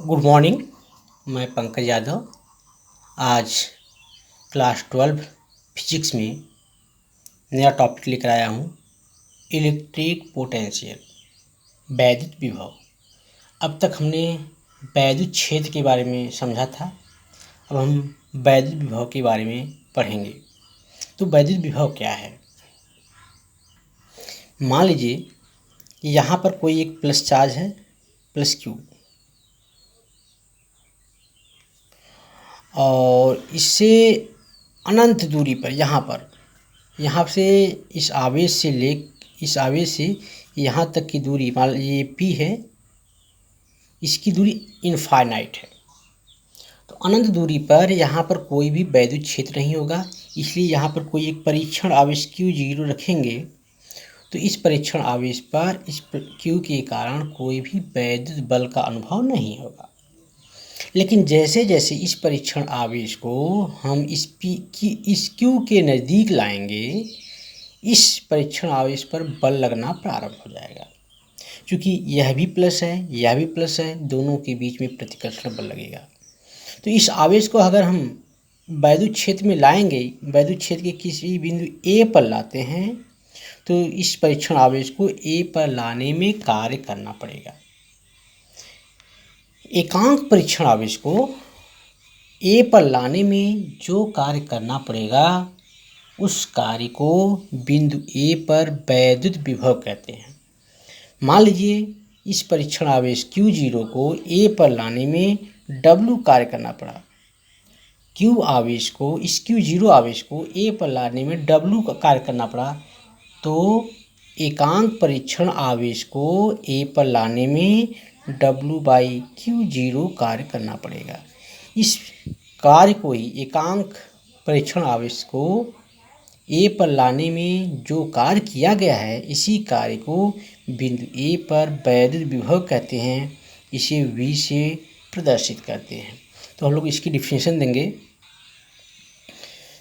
Good morning. मैं पंकज यादव आज class 12 physics में नया टॉपिक लेकर आया हूँ। इलेक्ट्रिक पोटेंशियल, वैद्युत विभव। अब तक हमने वैद्युत क्षेत्र के बारे में समझा था। अब हम वैद्युत विभव के बारे में पढ़ेंगे। तो वैद्युत विभव क्या है? मान लीजिए यहाँ पर कोई एक प्लस चार्ज है, प्लस क्यू, और इससे अनंत दूरी पर यहाँ से इस आवेश से यहाँ तक की दूरी, मान लीजिए ये P है, इसकी दूरी इनफाइनाइट है। तो अनंत दूरी पर यहाँ पर कोई भी वैद्युत क्षेत्र नहीं होगा, इसलिए यहाँ पर कोई एक परीक्षण आवेश Q0 रखेंगे तो इस परीक्षण आवेश पर इस Q के कारण कोई भी वैद्युत बल का अनुभव नहीं होगा। लेकिन जैसे जैसे इस परीक्षण आवेश को हम इस Q के नज़दीक लाएंगे, इस परीक्षण आवेश पर बल लगना प्रारंभ हो जाएगा। क्योंकि यह भी प्लस है, यह भी प्लस है, दोनों के बीच में प्रतिकर्षण बल लगेगा। तो इस आवेश को अगर हम वैद्युत क्षेत्र में लाएंगे, वैद्युत क्षेत्र के किसी बिंदु A पर लाते हैं, तो इस परीक्षण आवेश को A पर लाने में कार्य करना पड़ेगा। एकांक परीक्षण आवेश को A पर लाने में जो कार्य करना पड़ेगा, उस कार्य को बिंदु A पर वैद्युत विभव कहते हैं। मान लीजिए इस परीक्षण आवेश Q0 को A पर लाने में W कार्य करना पड़ा। इस Q0 आवेश को A पर लाने में W का कार्य करना पड़ा, तो एकांक परीक्षण आवेश को A पर लाने में W/Q0 कार्य करना पड़ेगा। इस कार्य को ही, एकांक परीक्षण आवेश को A पर लाने में जो कार्य किया गया है, इसी कार्य को बिंदु A पर वैद्युत विभव कहते हैं। इसे V से प्रदर्शित करते हैं। तो हम लोग इसकी डिफिनेशन देंगे।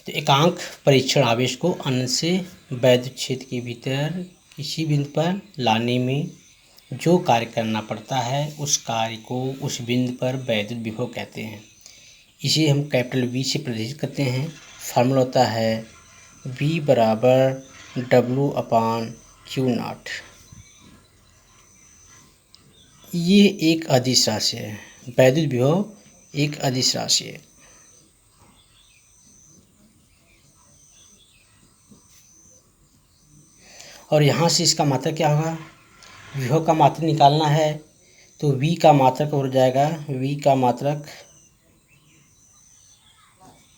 तो एकांक परीक्षण आवेश को अनंत से वैद्युत क्षेत्र के भीतर किसी बिंदु पर लाने में जो कार्य करना पड़ता है, उस कार्य को उस बिंदु पर वैद्युत विभव कहते हैं। इसे हम कैपिटल V से प्रदर्शित करते हैं। फार्मूला होता है V बराबर W/Q0। ये एक अदिश राशि है। वैद्युत विभव एक अदिश राशि है। और यहाँ से इसका मात्रक क्या होगा? विभव का मात्रक निकालना है तो V का मात्रक हो जाएगा, V का मात्रक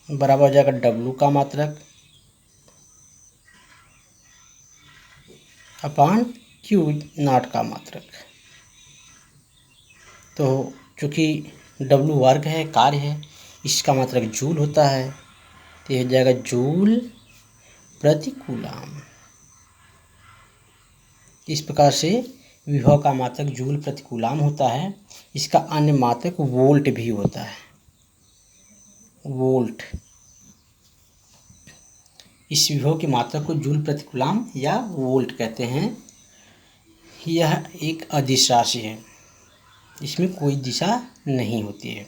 बराबर हो जाएगा W का मात्रक अपॉन Q0 का मात्रक। तो चूँकि W वर्ग है, कार्य है, इसका मात्रक जूल होता है, तो यह हो जाएगा जूल प्रति कूलम। इस प्रकार से विभव का मात्रक जूल प्रति कूलम होता है। इसका अन्य मात्रक वोल्ट भी होता है। वोल्ट, इस विभव के मात्रक को जूल प्रति कूलम या वोल्ट कहते हैं। यह एक अदिश राशि है, इसमें कोई दिशा नहीं होती है।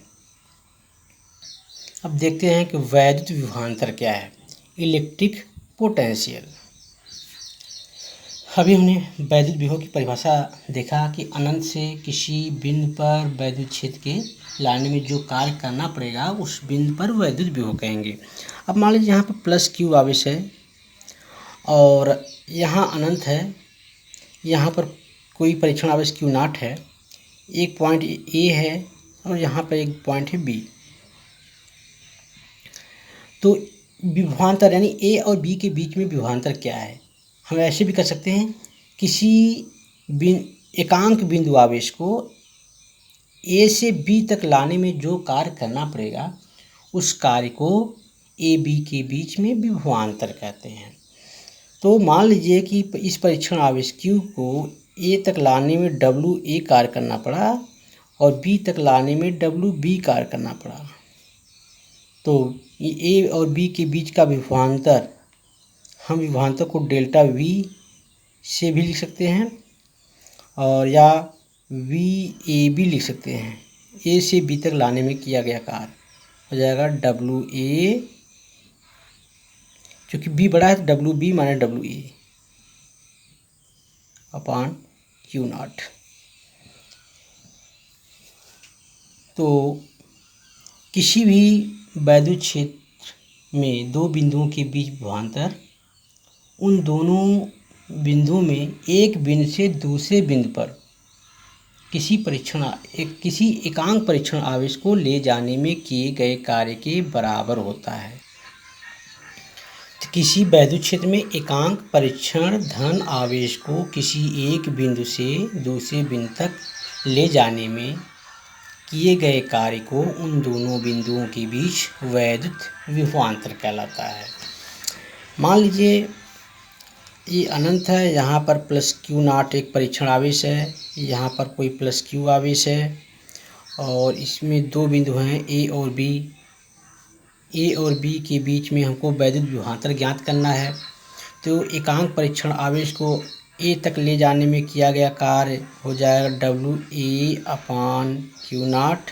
अब देखते हैं कि वैद्युत विभवांतर क्या है। Electric potential. अभी हमने वैद्युत विभव की परिभाषा देखा कि अनंत से किसी बिंदु पर वैद्युत क्षेत्र के लाने में जो कार्य करना पड़ेगा, उस बिंदु पर वैद्युत विभव कहेंगे। अब मान लीजिए यहाँ पर प्लस Q आवेश है और यहाँ अनंत है, यहाँ पर कोई परीक्षण आवेश Q0 है, एक पॉइंट A है और यहाँ पर एक पॉइंट है B। तो विभवांतर यानी A और B के बीच में विभवांतर क्या है? हम ऐसे भी कर सकते हैं, किसी एकांक बिंदु आवेश को A से B तक लाने में जो कार्य करना पड़ेगा, उस कार्य को A B के बीच में विभवांतर कहते हैं। तो मान लीजिए कि इस परीक्षण आवेश Q को A तक लाने में W A कार्य करना पड़ा और B तक लाने में W B कार्य करना पड़ा। तो A और B के बीच का विभवांतर, हम विभवांतर को डेल्टा V से भी लिख सकते हैं और या VAB लिख सकते हैं। ए से बी तक लाने में किया गया कार्य हो जाएगा डब्ल्यू ए, क्योंकि बी बड़ा है तो W B minus W A upon Q naught. तो किसी भी वैद्युत क्षेत्र में दो बिंदुओं के बीच विभवांतर उन दोनों बिंदुओं में एक बिंदु से दूसरे बिंदु पर किसी एकांक परीक्षण आवेश को ले जाने में किए गए कार्य के बराबर होता है। तो किसी वैद्युत क्षेत्र में एकांक परीक्षण धन आवेश को किसी एक बिंदु से दूसरे बिंदु तक ले जाने में किए गए कार्य को उन दोनों बिंदुओं के बीच वैद्युत विभवांतर कहलाता है। मान लीजिए ये अनंत है, यहाँ पर प्लस क्यू नॉट एक परीक्षण आवेश है, यहाँ पर कोई प्लस क्यू आवेश है और इसमें दो बिंदु हैं ए और बी। ए और बी के बीच में हमको वैद्युत विभवांतर ज्ञात करना है। तो एकांक परीक्षण आवेश को ए तक ले जाने में किया गया कार्य हो जाएगा W A upon Q not,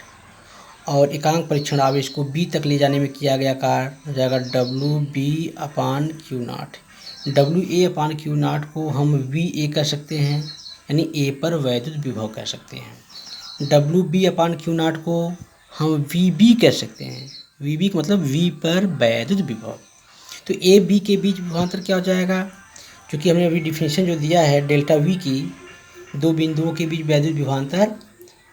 और एकांक परीक्षण आवेश को बी तक ले जाने में किया गया कार्य हो जाएगा W B upon Q naught. W A upon Q naught को हम वी ए कह सकते हैं, यानी ए पर वैद्युत विभव कह सकते हैं। W B upon Q naught को हम वी बी कह सकते हैं, वी बी का मतलब वी पर वैद्युत विभव। तो ए बी के बीच विभवांतर क्या हो जाएगा, क्योंकि हमने अभी डिफिनेशन जो दिया है डेल्टा वी की, दो बिंदुओं के बीच वैद्युत विभवांतर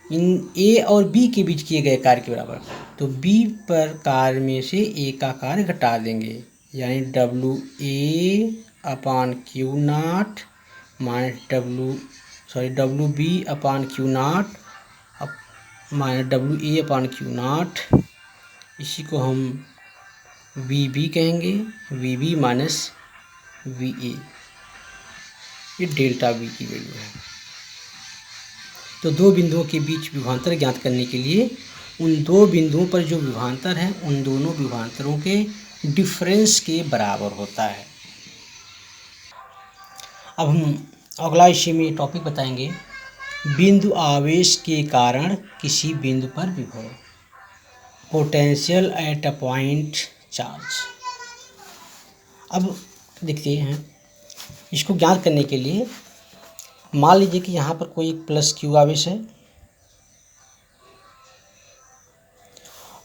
इन ए और बी के बीच किए गए कार्य के बराबर। तो बी पर कार्य में से ए का कार्य घटा देंगे, यानी W A upon Q naught minus W B upon Q naught minus W A upon Q naught, इसी को हम वी बी कहेंगे, V B minus V A, ये डेल्टा वी की वैल्यू है। तो दो बिंदुओं के बीच विभवांतर ज्ञात करने के लिए उन दो बिंदुओं पर जो विभवांतर है उन दोनों विभवांतरों के डिफरेंस के बराबर होता है। अब हम अगला इसी में टॉपिक बताएंगे, बिंदु आवेश के कारण किसी बिंदु पर विभव, potential at a point charge. अब देखते हैं इसको ज्ञात करने के लिए, मान लीजिए कि यहाँ पर कोई प्लस क्यू आवेश है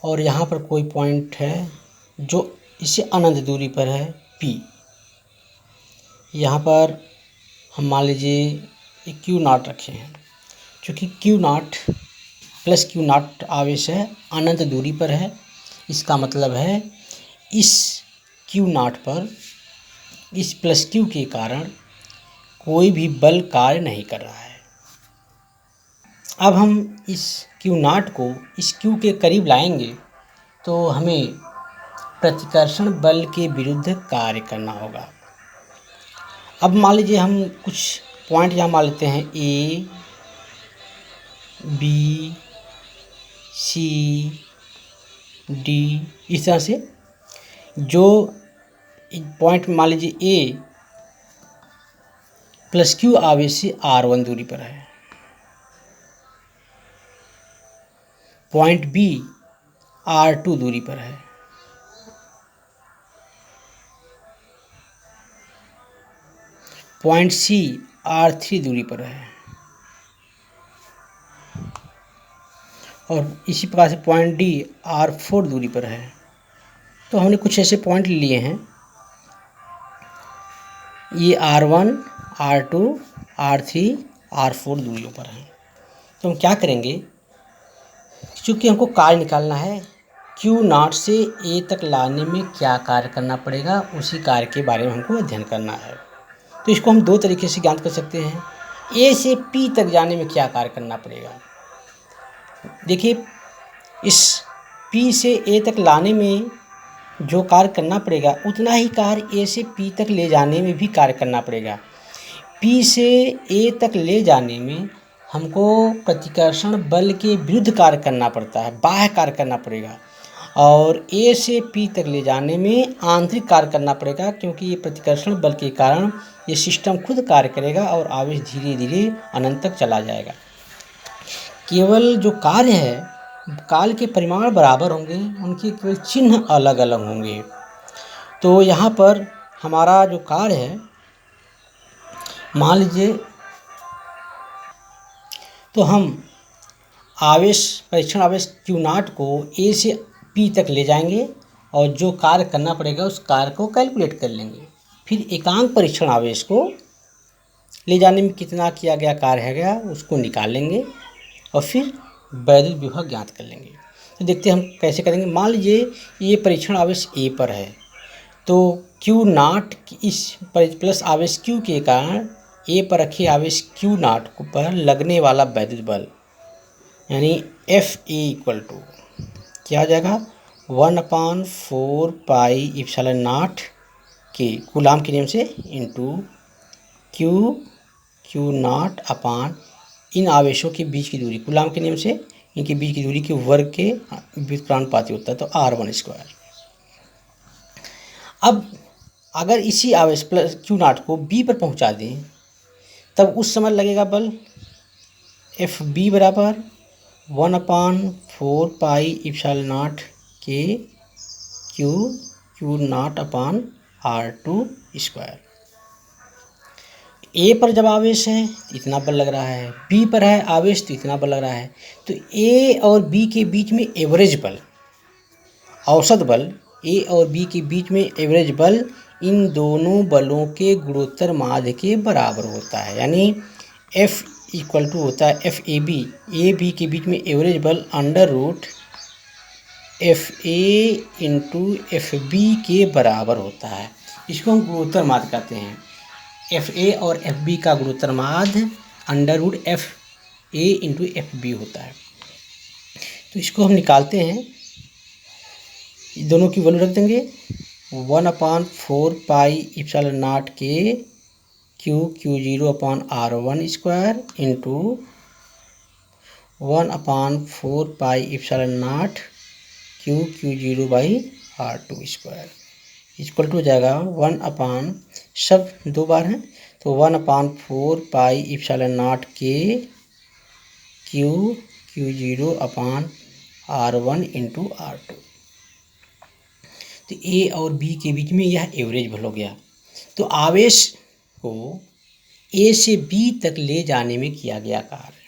और यहाँ पर कोई पॉइंट है जो इससे अनंत दूरी पर है P। यहाँ पर हम मान लीजिए क्यू नॉट रखे हैं, क्योंकि Q not plus Q not आवेश है, अनंत दूरी पर है। इसका मतलब है इस क्यू नॉट पर इस प्लस क्यू के कारण कोई भी बल कार्य नहीं कर रहा है। अब हम इस क्यू नॉट को इस क्यू के करीब लाएंगे तो हमें प्रतिकर्षण बल के विरुद्ध कार्य करना होगा। अब मान लीजिए हम कुछ पॉइंट यहाँ मान लेते हैं ए बी सी डी, इस तरह से जो पॉइंट मान लीजिए ए प्लस क्यू आवेश से R1 दूरी पर है, पॉइंट बी R2 दूरी पर है, पॉइंट सी R3 दूरी पर है, और इसी प्रकार से पॉइंट डी R4 दूरी पर है। तो हमने कुछ ऐसे पॉइंट लिए हैं, ये R1 R2 R3 R4 दूरियों पर हैं। तो हम क्या करेंगे, क्योंकि हमको कार्य निकालना है क्यू नॉट से ए तक लाने में क्या कार्य करना पड़ेगा, उसी कार्य के बारे में हमको अध्ययन करना है। तो इसको हम दो तरीके से ज्ञात कर सकते हैं, ए से पी तक जाने में क्या कार्य करना पड़ेगा। देखिए, इस पी से ए तक लाने में जो कार्य करना पड़ेगा उतना ही कार्य ए से पी तक ले जाने में भी कार्य करना पड़ेगा। पी से ए तक ले जाने में हमको प्रतिकर्षण बल के विरुद्ध कार्य करना पड़ता है, बाह्य कार्य करना पड़ेगा, और ए से पी तक ले जाने में आंतरिक कार्य करना पड़ेगा, क्योंकि ये प्रतिकर्षण बल के कारण ये सिस्टम खुद कार्य करेगा और आवेश धीरे धीरे अनंत तक चला जाएगा। केवल जो कार्य है काल के परिमाण बराबर होंगे, उनके केवल चिन्ह अलग अलग होंगे। तो यहाँ पर हमारा जो कार्य है, मान लीजिए तो हम परीक्षण आवेश क्यू नॉट को ए से पी तक ले जाएंगे और जो कार्य करना पड़ेगा उस कार्य को कैलकुलेट कर लेंगे। फिर एकांक परीक्षण आवेश को ले जाने में कितना किया गया कार्य है गया उसको निकाल लेंगे और फिर वैद्युत विभव ज्ञात कर लेंगे। तो देखते हैं हम कैसे करेंगे। मान लीजिए ये परीक्षण आवेश ए पर है, तो क्यू नॉट इस प्लस आवेश क्यू के कारण ए पर रखे आवेश क्यू नॉट पर लगने वाला वैद्युत बल यानी एफ ए इक्वल टू क्या हो जाएगा 1/4 पाई इप्सिलॉन नॉट के कूलाम के नियम से इंटू क्यू नॉट अपान इन आवेशों के बीच की दूरी, कूलाम के नियम से इनके बीच की दूरी के वर्ग के व्युत्क्रांनुपाती होता है, तो r1²। अब अगर इसी आवेश प्लस क्यू नॉट को बी पर पहुंचा दें तब उस समय लगेगा बल एफ बी बराबर 1/4 पाई इप्सिलॉन नॉट के क्यू नॉट अपान r2²। ए पर जब आवेश है तो इतना बल लग रहा है, बी पर है आवेश तो इतना बल लग रहा है। तो ए और बी के बीच में एवरेज बल, औसत बल ए और बी के बीच में एवरेज बल इन दोनों बलों के गुणोत्तर माध्य के बराबर होता है। यानी एफ इक्वल टू होता है एफ ए बी के बीच में एवरेज बल √ F A into F B के बराबर होता है। इसको हम गुणोत्तर माध्य कहते हैं। एफ ए और एफ बी का गुणोत्तर माध्य √ F A into F B होता है। तो इसको हम निकालते हैं, दोनों की वैल्यू रख देंगे 1/4 पाई इप्सिलॉन नॉट के Q0/R1² into 1/4 pi epsilon naught Q0/R2² equal to हो जाएगा 1/ सब 2 बार हैं तो 1/4 पाई इप्सिलॉन नॉट के Q0/R1 इंटू R2। तो ए और बी के बीच में यह एवरेज बल हो गया। तो आवेश को ए से बी तक ले जाने में किया गया कार्य।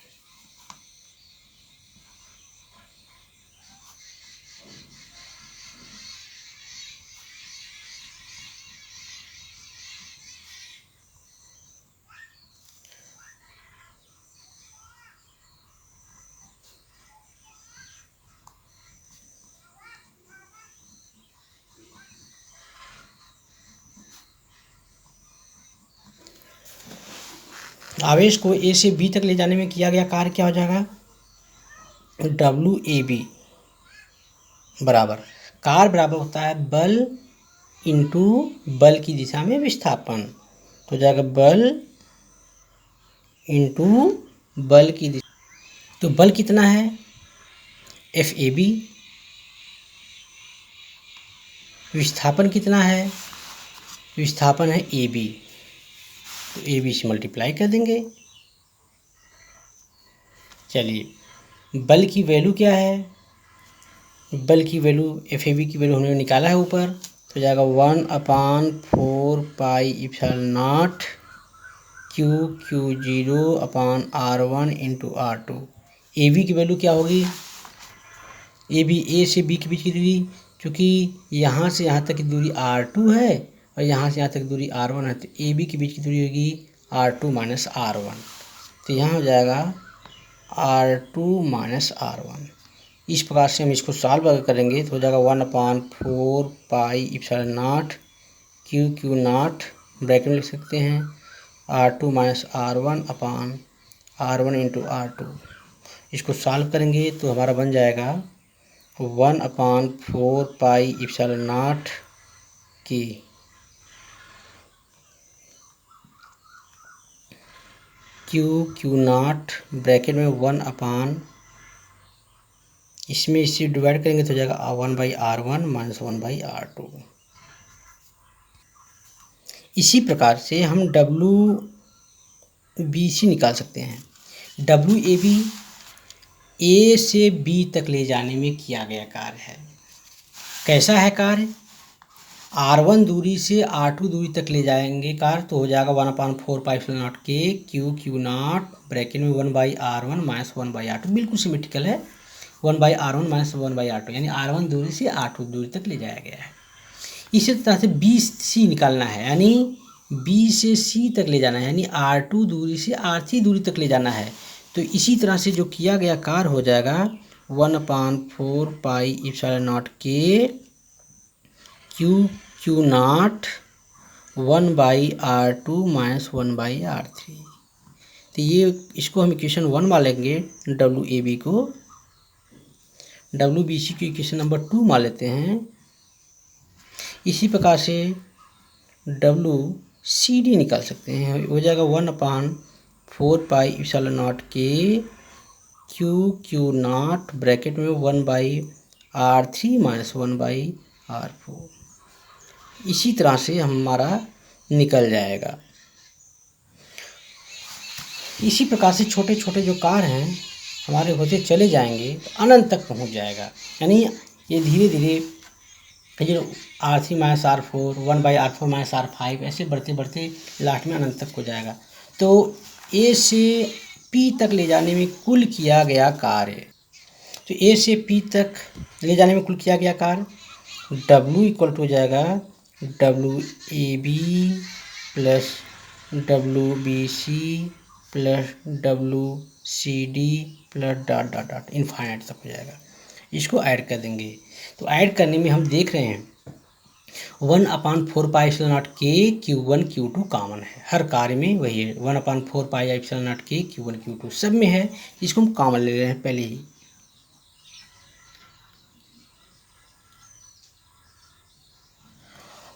आवेश को ए से बी तक ले जाने में किया गया कार्य क्या हो जाएगा, WAB बराबर, कार्य बराबर होता है बल इंटू बल की दिशा में विस्थापन। तो जाएगा बल इंटू बल की दिशा। तो बल कितना है FAB, विस्थापन कितना है, विस्थापन है AB, तो AB से मल्टीप्लाई कर देंगे। चलिए बल की वैल्यू क्या है, बल की वैल्यू FAB की वैल्यू हमने निकाला है ऊपर, तो जाएगा 1/4 pi epsilon naught Q0/R1 into R2। AB की वैल्यू क्या होगी, AB A से B के बीच की दूरी, क्योंकि यहाँ से यहाँ तक की दूरी R2 है और यहाँ से यहाँ तक दूरी R1 है, तो AB के बीच की दूरी होगी R2 - R1। तो यहाँ हो जाएगा R2 - R1। इस प्रकार से हम इसको सॉल्व अगर करेंगे तो हो जाएगा 1/4 pi epsilon naught Q naught bracket में लिख सकते हैं R2 - R1 अपान R1 इंटू R2। इसको सॉल्व करेंगे तो हमारा बन जाएगा 1/4 पाई इप्सिलॉन नॉट की Q नॉट ब्रैकेट में 1 इसमें इसे डिवाइड करेंगे तो हो जाएगा 1/R1 - 1/R2। इसी प्रकार से हम WBC निकाल सकते हैं। WAB ए से बी तक ले जाने में किया गया कार्य है। कैसा है कार्य? R1 दूरी से R2 दूरी तक ले जाएंगे कार्य तो हो जाएगा 1/4 के क्यू नॉट ब्रैकेट में 1/R1 माइनस 1/R2, बिल्कुल सिमेट्रिकल है। 1/R1 माइनस 1/R2 यानी R1 दूरी से R2 दूरी तक ले जाया गया है। इसी तरह से बी सी निकालना है, यानी बी से सी तक ले जाना है, यानी R2 दूरी से R3 दूरी तक ले जाना है। तो इसी तरह से जो किया गया कार्य हो जाएगा 1/4 के Q not 1/R2 minus 1/R3। तो ये इसको हम इक्वेशन 1 मान लेंगे, WAB को। WBC को इक्वेशन नंबर 2 मान लेते हैं। इसी प्रकार से WCD निकाल सकते हैं, हो जाएगा 1/4 के क्यू नॉट ब्रैकेट में 1/R3 माइनस 1/R4। इसी तरह से हमारा निकल जाएगा। इसी प्रकार से छोटे छोटे जो कार्य हैं हमारे होते चले जाएंगे तो अनंत तक पहुंच जाएगा, यानी ये धीरे धीरे ये R3 minus R4 1/R4 minus R5 ऐसे बढ़ते बढ़ते लास्ट में अनंत तक हो जाएगा। तो ए से पी तक ले जाने में कुल किया गया कार्य, तो ए से पी तक ले जाने में कुल किया गया कार्य W इक्वल टू हो जाएगा WAB plus WBC plus WCD plus dot dot dot infinite तक हो जाएगा। इसको ऐड कर देंगे तो ऐड करने में हम देख रहे हैं 1/4 के Q1 Q2 कॉमन है, हर कार्य में वही है। 1/4 के Q1 Q2 सब में है, इसको हम कॉमन ले रहे हैं पहले ही।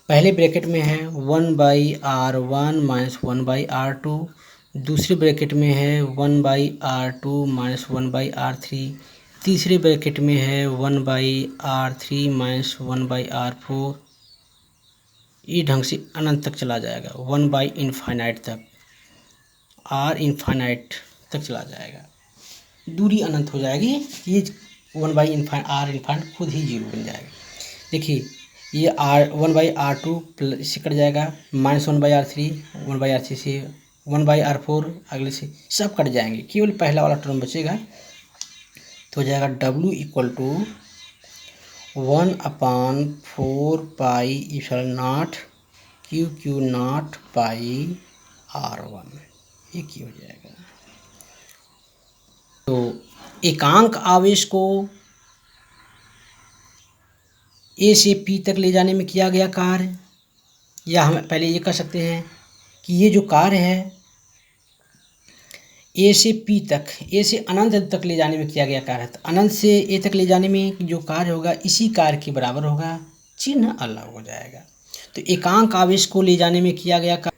पहले ब्रैकेट में है 1/R1 माइनस 1/R2, दूसरे ब्रैकेट में है 1/R2 माइनस 1/R3, तीसरे ब्रैकेट में है 1/R3 माइनस 1/R4। इस ढंग से अनंत तक चला जाएगा, 1/इनफाइनाइट तक, R इनफाइनाइट तक चला जाएगा। दूरी अनंत हो जाएगी, ये 1/इनफाइनाइट R इनफाइनाइट खुद ही 0 बन जाएगा। देखिए ये 1/R2 प्लस इससे कट जाएगा, माइनस 1/R3, 1/R3 से 1/R4 अगले से सब कट जाएंगे, केवल पहला वाला टर्म बचेगा। तो हो जाएगा W equal to 1/4 Q naught pi R1, ये की हो जाएगा। तो एकांक आवेश को ए से पी तक ले जाने में किया गया कार्य, या हम पहले ये कह सकते हैं कि ये जो कार्य है ए से पी तक, ए से अनंत तक ले जाने में किया गया कार्य है। तो अनंत से ए तक ले जाने में जो कार्य होगा इसी कार्य के बराबर होगा, चिन्ह अलग हो जाएगा। तो एकांक आवेश को ले जाने में किया गया कार्य